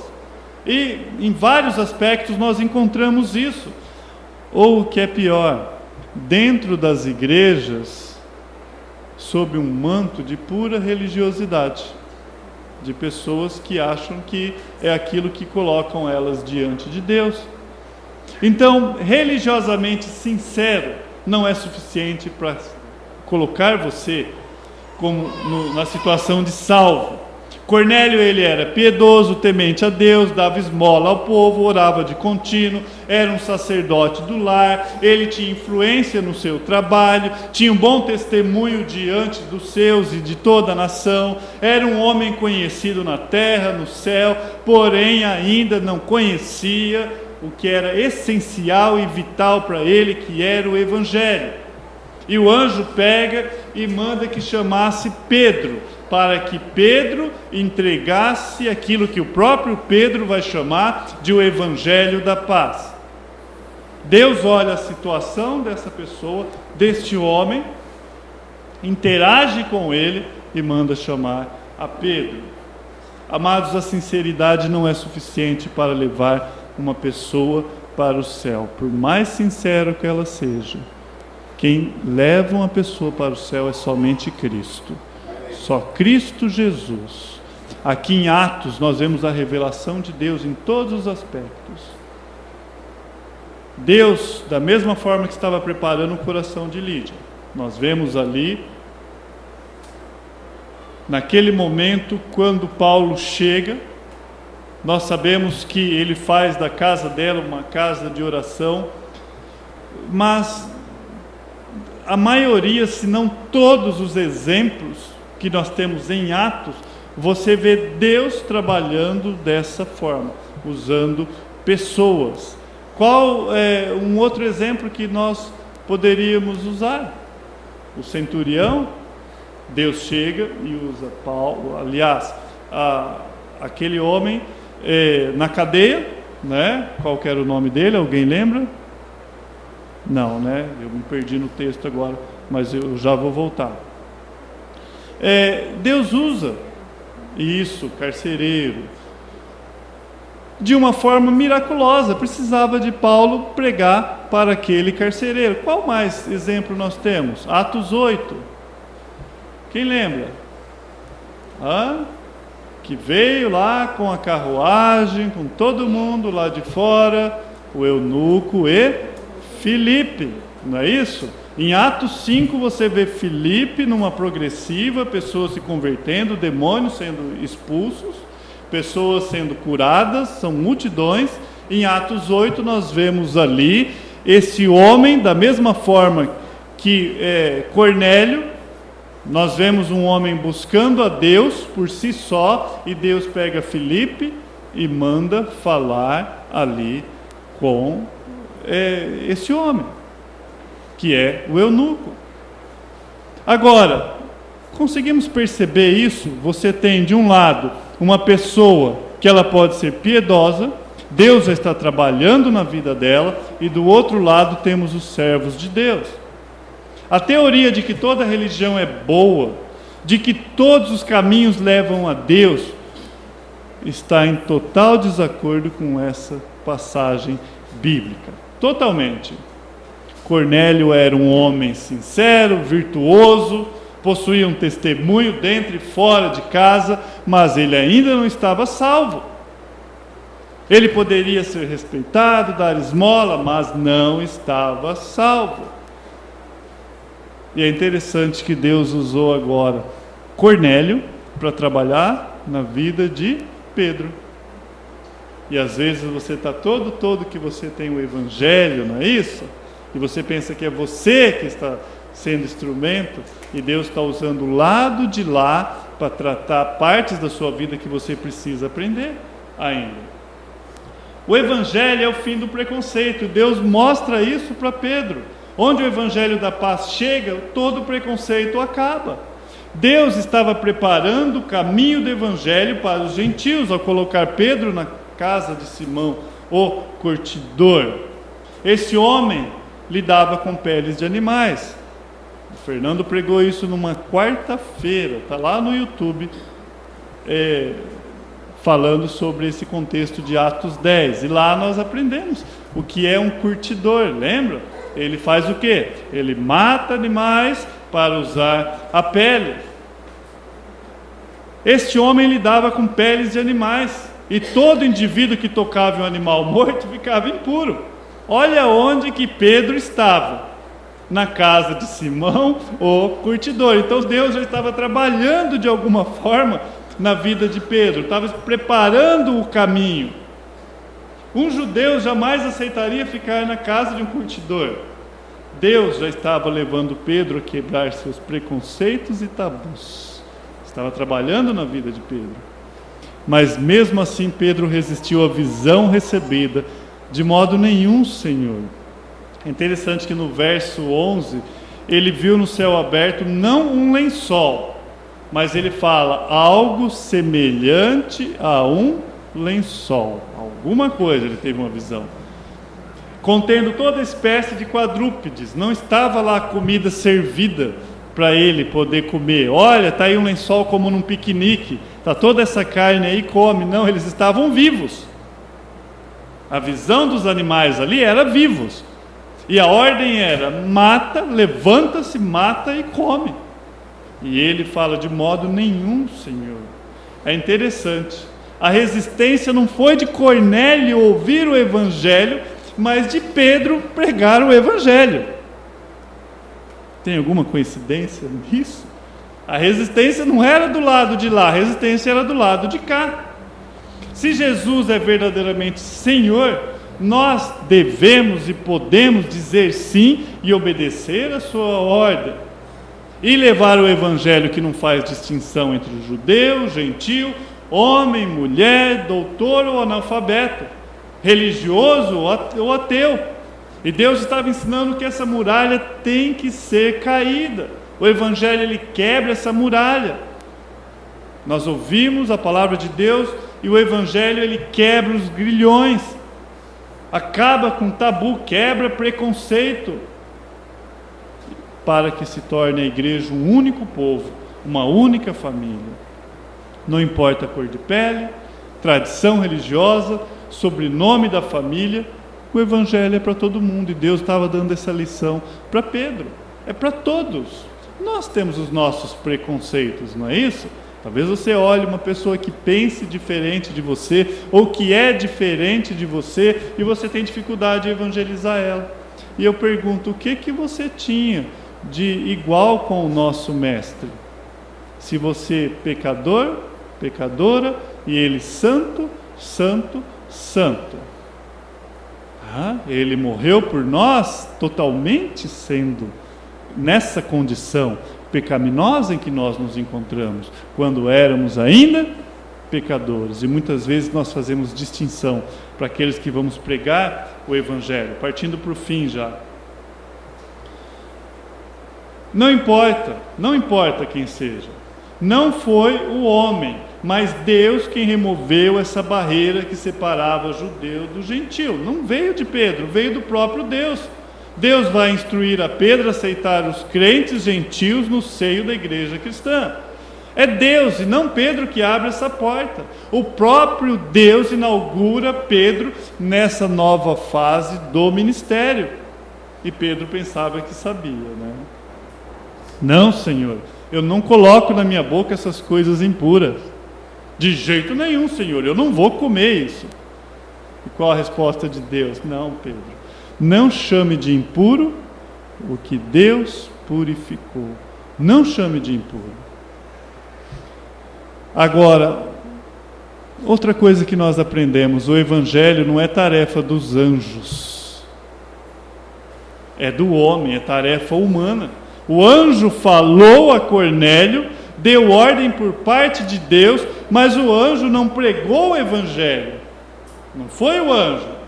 S3: E em vários aspectos nós encontramos isso. Ou o que é pior, dentro das igrejas, sob um manto de pura religiosidade, de pessoas que acham que é aquilo que colocam elas diante de Deus. Então, religiosamente sincero não é suficiente para colocar você na situação de salvo. Cornélio, ele era piedoso, temente a Deus, dava esmola ao povo, orava de contínuo, era um sacerdote do lar, ele tinha influência no seu trabalho, tinha um bom testemunho diante dos seus e de toda a nação, era um homem conhecido na terra, no céu, porém ainda não conhecia o que era essencial e vital para ele, que era o Evangelho. E o anjo pega e manda que chamasse Pedro, para que Pedro entregasse aquilo que o próprio Pedro vai chamar de o Evangelho da paz. Deus olha a situação dessa pessoa, deste homem, interage com ele e manda chamar a Pedro. Amados, a sinceridade não é suficiente para levar uma pessoa para o céu, por mais sincero que ela seja. Quem leva uma pessoa para o céu é somente Cristo. Só Cristo Jesus. Aqui em Atos nós vemos a revelação de Deus em todos os aspectos. Deus, da mesma forma que estava preparando o coração de Lídia, nós vemos ali, naquele momento, quando Paulo chega, nós sabemos que ele faz da casa dela uma casa de oração, mas a maioria, se não todos os exemplos que nós temos em Atos, você vê Deus trabalhando dessa forma, usando pessoas. Qual é um outro exemplo que nós poderíamos usar? O centurião, Deus chega e usa Paulo, aliás, aquele homem na cadeia, né? Qual que era o nome dele? Alguém lembra? Não, né? Eu me perdi no texto agora, mas eu já vou voltar. Deus usa isso, carcereiro, de uma forma miraculosa. Precisava de Paulo pregar para aquele carcereiro. Qual mais exemplo nós temos? Atos 8. Quem lembra? Que veio lá com a carruagem, com todo mundo lá de fora, o eunuco e Filipe, não é isso? Em Atos 5 você vê Filipe numa progressiva, pessoas se convertendo, demônios sendo expulsos, pessoas sendo curadas, são multidões. Em Atos 8 nós vemos ali esse homem, da mesma forma que Cornélio, nós vemos um homem buscando a Deus por si só, e Deus pega Filipe e manda falar ali com esse homem, que é o eunuco. Agora, conseguimos perceber isso? Você tem de um lado uma pessoa que ela pode ser piedosa, Deus já está trabalhando na vida dela, e do outro lado temos os servos de Deus. A teoria de que toda religião é boa, de que todos os caminhos levam a Deus, está em total desacordo com essa passagem bíblica. Totalmente. Cornélio era um homem sincero, virtuoso, possuía um testemunho dentro e fora de casa, mas ele ainda não estava salvo. Ele poderia ser respeitado, dar esmola, mas não estava salvo. E é interessante que Deus usou agora Cornélio para trabalhar na vida de Pedro. E às vezes você está todo que você tem o Evangelho, não é isso? E você pensa que é você que está sendo instrumento, e Deus está usando o lado de lá para tratar partes da sua vida que você precisa aprender ainda. O Evangelho é o fim do preconceito. Deus mostra isso para Pedro. Onde o Evangelho da paz chega, todo preconceito acaba. Deus estava preparando o caminho do Evangelho para os gentios ao colocar Pedro na casa de Simão, o curtidor. Esse homem lidava com peles de animais. O Fernando pregou isso numa quarta-feira, está lá no YouTube, falando sobre esse contexto de Atos 10. E lá nós aprendemos o que é um curtidor, lembra? Ele faz o quê? Ele mata animais para usar a pele. Este homem lidava com peles de animais, e todo indivíduo que tocava um animal morto ficava impuro. Olha onde que Pedro estava, na casa de Simão, o curtidor. Então Deus já estava trabalhando de alguma forma na vida de Pedro, estava preparando o caminho. Um judeu jamais aceitaria ficar na casa de um curtidor. Deus já estava levando Pedro a quebrar seus preconceitos e tabus. Estava trabalhando na vida de Pedro. Mas mesmo assim Pedro resistiu à visão recebida. De modo nenhum, Senhor. É interessante que no verso 11, ele viu no céu aberto não um lençol, mas ele fala algo semelhante a um lençol. Alguma coisa ele teve uma visão. Contendo toda espécie de quadrúpedes. Não estava lá comida servida para ele poder comer. Olha, está aí um lençol como num piquenique. Está toda essa carne aí, come. Não, eles estavam vivos. A visão dos animais ali era vivos. E a ordem era, mata, levanta-se, mata e come. E ele fala, de modo nenhum, Senhor. É interessante. A resistência não foi de Cornélio ouvir o Evangelho, mas de Pedro pregar o Evangelho. Tem alguma coincidência nisso? A resistência não era do lado de lá, a resistência era do lado de cá. Se Jesus é verdadeiramente Senhor, nós devemos e podemos dizer sim e obedecer a sua ordem. E levar o Evangelho que não faz distinção entre judeu, gentil, homem, mulher, doutor ou analfabeto, religioso ou ateu. E Deus estava ensinando que essa muralha tem que ser caída. O Evangelho, ele quebra essa muralha. Nós ouvimos a palavra de Deus e o Evangelho, ele quebra os grilhões, acaba com tabu, quebra preconceito, para que se torne a igreja um único povo, uma única família. Não importa a cor de pele, tradição religiosa, sobrenome da família, o Evangelho é para todo mundo, e Deus estava dando essa lição para Pedro, é para todos. Nós temos os nossos preconceitos, não é isso? Talvez você olhe uma pessoa que pense diferente de você, ou que é diferente de você, e você tem dificuldade de evangelizar ela. E eu pergunto, o que você tinha de igual com o nosso mestre? Se você pecador, pecadora, e ele santo, santo, santo. Ele morreu por nós, totalmente sendo nessa condição pecaminosa em que nós nos encontramos, quando éramos ainda pecadores. E muitas vezes nós fazemos distinção para aqueles que vamos pregar o Evangelho, partindo para o fim já. Não importa quem seja. Não foi o homem, mas Deus quem removeu essa barreira que separava o judeu do gentil. Não veio de Pedro, veio do próprio Deus. Deus vai instruir a Pedro a aceitar os crentes gentios no seio da igreja cristã. É Deus e não Pedro que abre essa porta. O próprio Deus inaugura Pedro nessa nova fase do ministério. E Pedro pensava que sabia, né? Não, Senhor, eu não coloco na minha boca essas coisas impuras. De jeito nenhum, Senhor, eu não vou comer isso. E qual a resposta de Deus? Não, Pedro. Não chame de impuro o que Deus purificou. Não chame de impuro. Agora, Outra coisa que nós aprendemos: o Evangelho não é tarefa dos anjos, é do homem, é tarefa humana. O anjo falou a Cornélio, deu ordem por parte de Deus, mas o anjo não pregou o Evangelho. Não foi o anjo.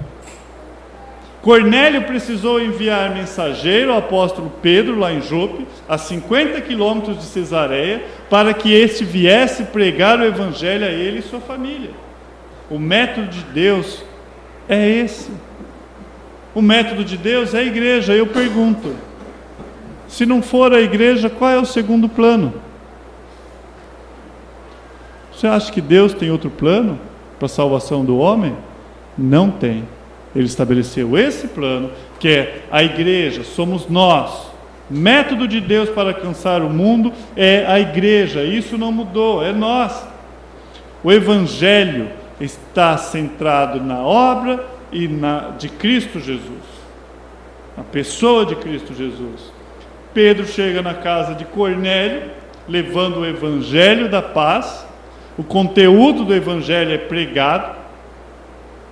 S3: Cornélio precisou enviar mensageiro ao apóstolo Pedro, lá em Jope, a 50 quilômetros de Cesareia, para que este viesse pregar o Evangelho a ele e sua família. O método de Deus é esse. O método de Deus é a igreja. Eu pergunto, se não for a igreja, qual é o segundo plano? Você acha que Deus tem outro plano para a salvação do homem? Não tem. Ele estabeleceu esse plano, que é a igreja, somos nós. O método de Deus para alcançar o mundo é a igreja. Isso não mudou, é nós. O Evangelho está centrado na obra de Cristo Jesus, na pessoa de Cristo Jesus. Pedro chega na casa de Cornélio, levando o Evangelho da paz. O conteúdo do Evangelho é pregado,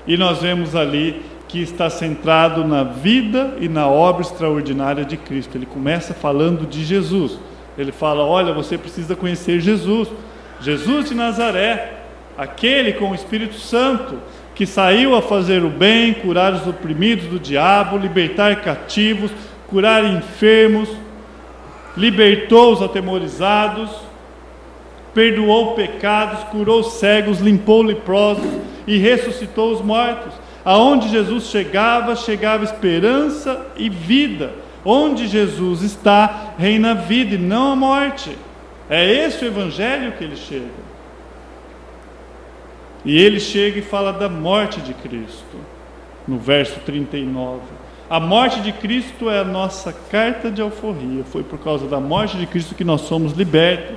S3: e nós vemos ali que está centrado na vida e na obra extraordinária de Cristo. Ele começa falando de Jesus. Ele fala: olha, você precisa conhecer Jesus, Jesus de Nazaré, aquele com o Espírito Santo, que saiu a fazer o bem, curar os oprimidos do diabo, libertar cativos, curar enfermos, libertou os atemorizados, perdoou pecados, curou cegos, limpou leprosos e ressuscitou os mortos. Aonde Jesus chegava esperança e vida. Onde Jesus está, reina a vida e não a morte. É esse o Evangelho que ele chega. E ele chega e fala da morte de Cristo, no verso 39. A morte de Cristo é a nossa carta de alforria. Foi por causa da morte de Cristo que nós somos libertos.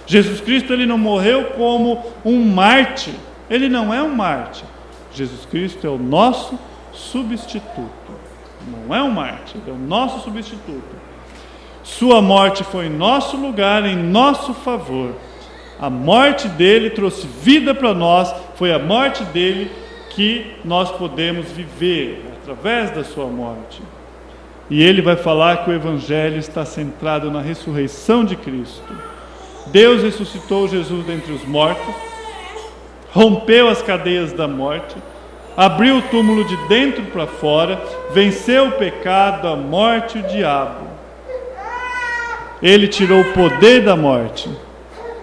S3: Jesus Cristo, ele não morreu como um mártir. Ele não é um mártir. Jesus Cristo é o nosso substituto. Não é um mártir, é o nosso substituto. Sua morte foi em nosso lugar, em nosso favor. A morte dele trouxe vida para nós. Foi a morte dele que nós podemos viver, através da sua morte. E ele vai falar que o Evangelho está centrado na ressurreição de Cristo. Deus ressuscitou Jesus dentre os mortos, rompeu as cadeias da morte, abriu o túmulo de dentro para fora, venceu o pecado, a morte e o diabo. Ele tirou o poder da morte,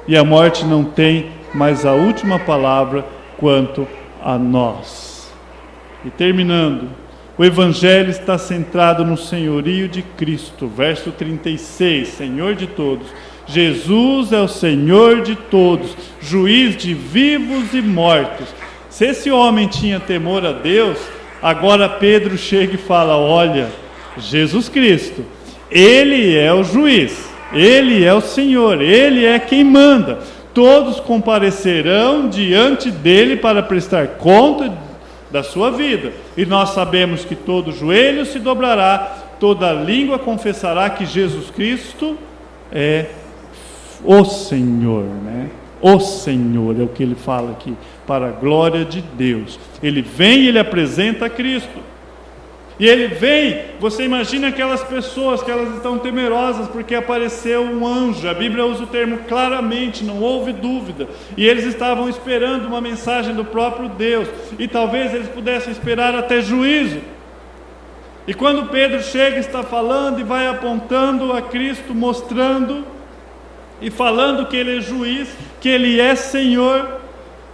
S3: e a morte não tem mais a última palavra quanto a nós. E terminando, o Evangelho está centrado no senhorio de Cristo, verso 36, Senhor de todos. Jesus é o Senhor de todos, juiz de vivos e mortos. Se esse homem tinha temor a Deus, agora Pedro chega e fala: olha, Jesus Cristo, Ele é o juiz, Ele é o Senhor, Ele é quem manda. Todos comparecerão diante dEle para prestar conta da sua vida. E nós sabemos que todo joelho se dobrará, toda língua confessará que Jesus Cristo é o Senhor, né? O Senhor é o que ele fala aqui, para a glória de Deus. Ele vem e ele apresenta a Cristo. E ele vem, você imagina aquelas pessoas que elas estão temerosas porque apareceu um anjo. A Bíblia usa o termo claramente, não houve dúvida. E eles estavam esperando uma mensagem do próprio Deus. E talvez eles pudessem esperar até juízo. E quando Pedro chega, está falando e vai apontando a Cristo, mostrando e falando que ele é juiz, que ele é Senhor,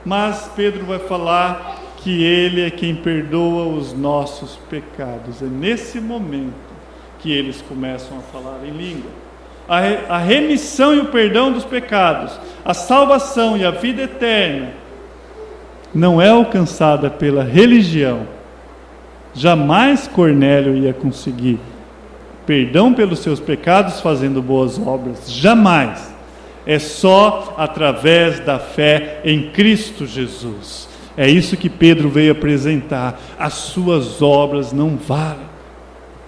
S3: mas Pedro vai falar que ele é quem perdoa os nossos pecados. É nesse momento que eles começam a falar em língua. A remissão e o perdão dos pecados, a salvação e a vida eterna não é alcançada pela religião. Jamais Cornélio ia conseguir perdão pelos seus pecados fazendo boas obras. Jamais. É só através da fé em Cristo Jesus. É isso que Pedro veio apresentar. As suas obras não valem.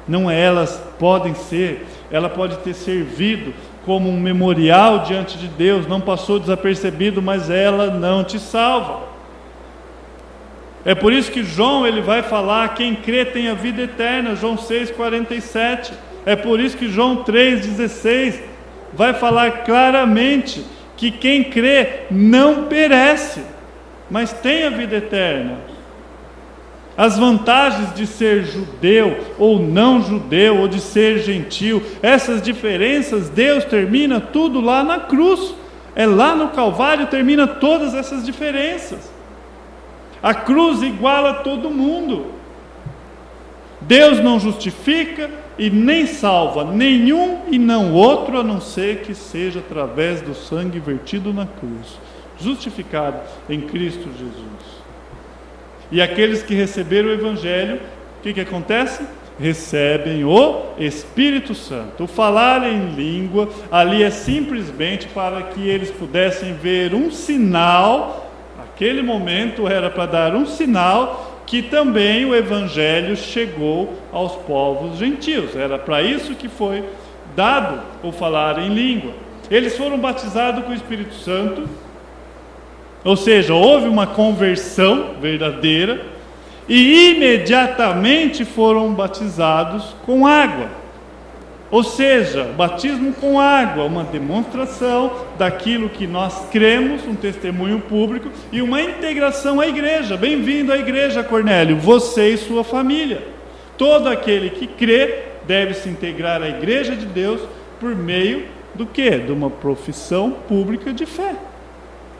S3: Não elas podem ser. Ela pode ter servido como um memorial diante de Deus. Não passou desapercebido, mas ela não te salva. É por isso que João ele vai falar: quem crê tem a vida eterna, João 6,47. É por isso que João 3,16 vai falar claramente que quem crê não perece, mas tem a vida eterna. As vantagens de ser judeu ou não judeu, ou de ser gentil, essas diferenças, Deus termina tudo lá na cruz. É lá no Calvário termina todas essas diferenças. A cruz iguala todo mundo. Deus não justifica e nem salva nenhum e não outro, a não ser que seja através do sangue vertido na cruz, justificado em Cristo Jesus. E aqueles que receberam o Evangelho, o que acontece? Recebem o Espírito Santo. O falar em língua ali é simplesmente para que eles pudessem ver um sinal. Aquele momento era para dar um sinal que também o Evangelho chegou aos povos gentios. Era para isso que foi dado o falar em língua. Eles foram batizados com o Espírito Santo, ou seja, houve uma conversão verdadeira, e imediatamente foram batizados com água. Ou seja, batismo com água, uma demonstração daquilo que nós cremos, um testemunho público e uma integração à igreja. Bem-vindo à igreja, Cornélio, você e sua família. Todo aquele que crê deve se integrar à igreja de Deus por meio do quê? De uma profissão pública de fé,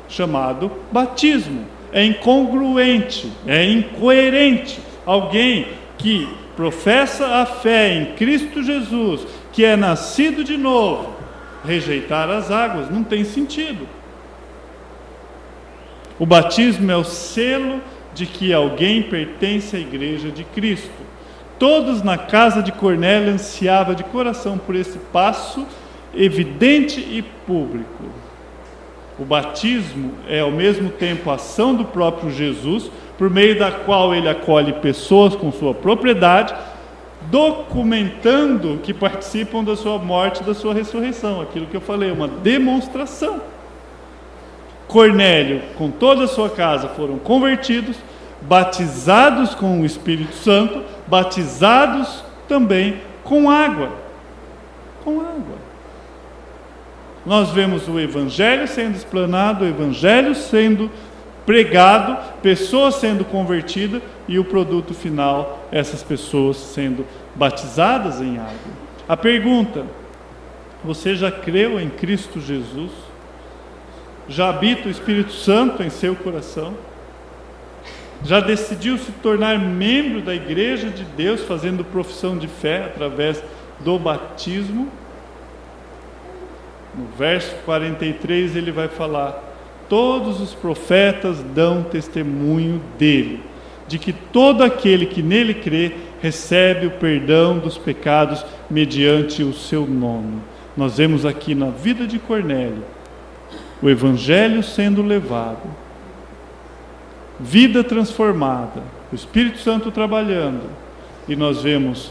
S3: chamado batismo. É incongruente, é incoerente alguém que professa a fé em Cristo Jesus, que é nascido de novo, rejeitar as águas. Não tem sentido. O batismo é o selo de que alguém pertence à igreja de Cristo. Todos na casa de Cornélio ansiavam de coração por esse passo evidente e público. O batismo é ao mesmo tempo a ação do próprio Jesus, por meio da qual ele acolhe pessoas com sua propriedade, documentando que participam da sua morte e da sua ressurreição. Aquilo que eu falei, uma demonstração. Cornélio, com toda a sua casa, foram convertidos, batizados com o Espírito Santo, batizados também com água. Com água. Nós vemos o Evangelho sendo explanado, o Evangelho sendo pregado, pessoas sendo convertidas e o produto final, essas pessoas sendo batizadas em água. A pergunta: você já creu em Cristo Jesus? Já habita o Espírito Santo em seu coração? Já decidiu se tornar membro da igreja de Deus, fazendo profissão de fé através do batismo? No verso 43 ele vai falar: todos os profetas dão testemunho dele, de que todo aquele que nele crê recebe o perdão dos pecados mediante o seu nome. Nós vemos aqui na vida de Cornélio o Evangelho sendo levado, vida transformada, o Espírito Santo trabalhando, e nós vemos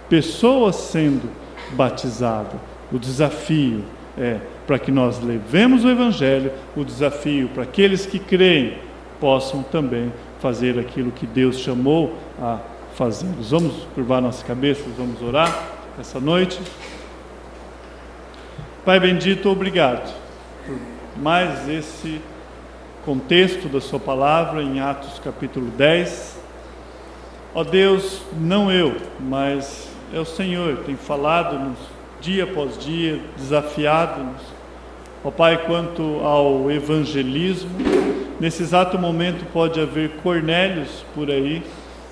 S3: pessoas sendo batizadas. O desafio é para que nós levemos o Evangelho, o desafio para aqueles que creem possam também fazer aquilo que Deus chamou a fazer. Vamos curvar nossas cabeças, vamos orar essa noite. Pai bendito, obrigado por mais esse contexto da sua palavra em Atos capítulo 10. Ó Deus, não eu, mas é o Senhor, tem falado-nos dia após dia, desafiado-nos, ó Pai, quanto ao evangelismo. Nesse exato momento pode haver Cornélios por aí,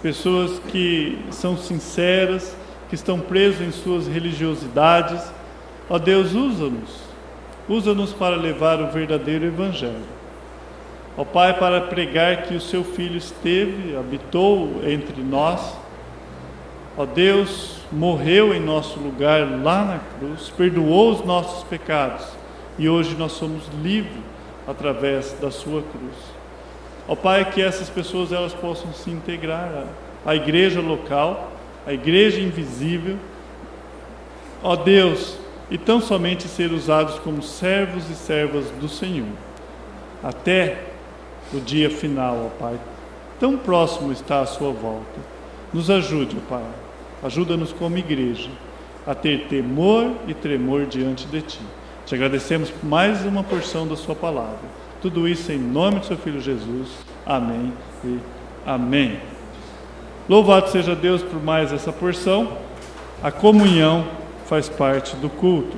S3: pessoas que são sinceras, que estão presas em suas religiosidades. Ó Deus, usa-nos para levar o verdadeiro evangelho. Ó Pai, para pregar que o seu Filho esteve, habitou entre nós. Ó Deus, morreu em nosso lugar lá na cruz, perdoou os nossos pecados e hoje nós somos livres através da sua cruz. Ó Pai, que essas pessoas elas possam se integrar à igreja local, à igreja invisível. Ó Deus, e tão somente ser usados como servos e servas do Senhor, até o dia final, ó Pai, tão próximo está à sua volta. Nos ajude, Pai. Ajuda-nos como igreja a ter temor e tremor diante de Ti. Te agradecemos por mais uma porção da Sua palavra. Tudo isso em nome do Seu Filho Jesus. Amém e amém. Louvado seja Deus por mais essa porção. A comunhão faz parte do culto.